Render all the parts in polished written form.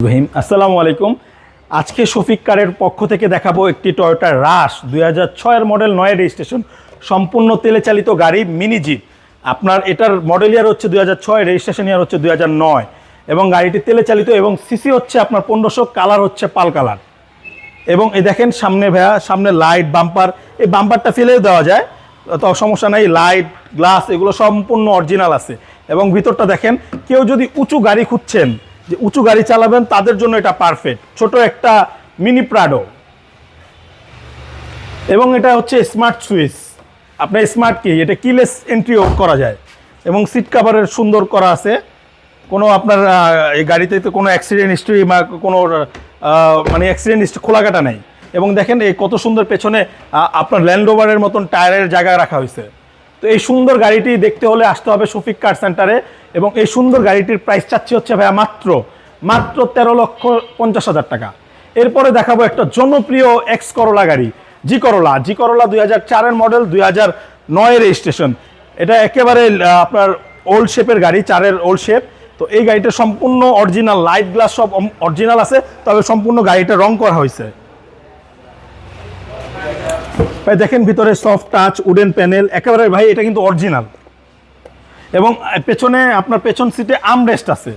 রহিম আসসালামু আলাইকুম। আজকে শফিক কারের পক্ষ থেকে দেখাবো একটি টয়োটা রাশ 2006 মডেল 9 রেজিস্ট্রেশন সম্পূর্ণ তেলে চালিত গাড়ি মিনি জিপ। আপনার এটার মডেল ইয়ার হচ্ছে 2006, রেজিস্ট্রেশন ইয়ার হচ্ছে 2009 এবং গাড়িটি তেলে চালিত এবং সিসি হচ্ছে আপনার 1500, কালার হচ্ছে পাল কালার। এবং এই দেখেন সামনে সামনে লাইট বাম্পার, এই বাম্পারটা ফেলেও দেওয়া যায়, তো সমস্যা নাই। লাইট গ্লাস এগুলো সম্পূর্ণ অরিজিনাল আছে। এবং ভিতরটা দেখেন, কেউ যদি উঁচু গাড়ি খুঁজছেন, যে উঁচু গাড়ি চালাবেন, তাদের জন্য এটা পারফেক্ট। ছোট একটা মিনি প্রাডো। এবং এটা হচ্ছে স্মার্ট সুইচ, আপনার স্মার্ট কি, এটা কিলেস এন্ট্রিও করা যায়। এবং সিট কাভারের সুন্দর করা আছে। কোনো আপনার এই গাড়িতে তো কোনো অ্যাক্সিডেন্ট হিস্ট্রি বা কোনো মানে অ্যাক্সিডেন্ট হিস্ট্রি খোলাকাটা নেই। এবং দেখেন এই কত সুন্দর পেছনে আপনার ল্যান্ড রোভারের মতন টায়ারের জায়গায় রাখা হয়েছে। তো এই সুন্দর গাড়িটি দেখতে হলে আসতে হবে শফিক কার সেন্টারে। এবং এই সুন্দর গাড়িটির প্রাইস চাচ্ছি হচ্ছে ভাইয়া মাত্র 13,50,000 টাকা। এরপরে দেখাবো একটা জনপ্রিয় এক্স করোলা গাড়ি, জি করোলা 2004 মডেল, 2009 রেজিস্ট্রেশন। এটা একেবারে আপনার ওল্ড শেপের গাড়ি, 4-এর ওল্ড শেপ। তো এই গাড়িটা সম্পূর্ণ অরিজিনাল, লাইট গ্লাস সব অরিজিনাল আছে, তবে সম্পূর্ণ গাড়িটা রং করা হয়েছে। ভাই দেখেন ভিতরে সফট টাচ উডেন প্যানেল, একেবারে ভাই এটা কিন্তু অরিজিনাল। এবং পেছনে আপনার পেছন সিটে আর্মরেস্ট আছে।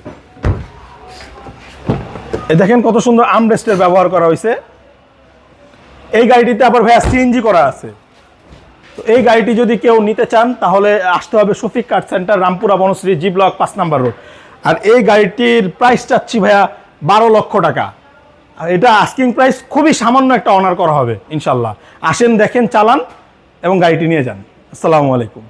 এই দেখেন কত সুন্দর আর্মরেস্টের ব্যবহার করা হয়েছে। এই গাড়িটিতে আবার ভাইয়া সিএনজি করা আছে। তো এই গাড়িটি যদি কেউ নিতে চান তাহলে আসতে হবে Shafiq car centre, Rampura Banasree, G block 5 number road. আর এই গাড়িটির প্রাইস চাচ্ছি ভাইয়া 12 লক্ষ টাকা। আর এটা আস্কিং প্রাইস, খুবই সামান্য একটা অনার করা হবে ইনশাল্লাহ। আসেন, দেখেন, চালান এবং গাড়িটি নিয়ে যান। আসসালামু আলাইকুম।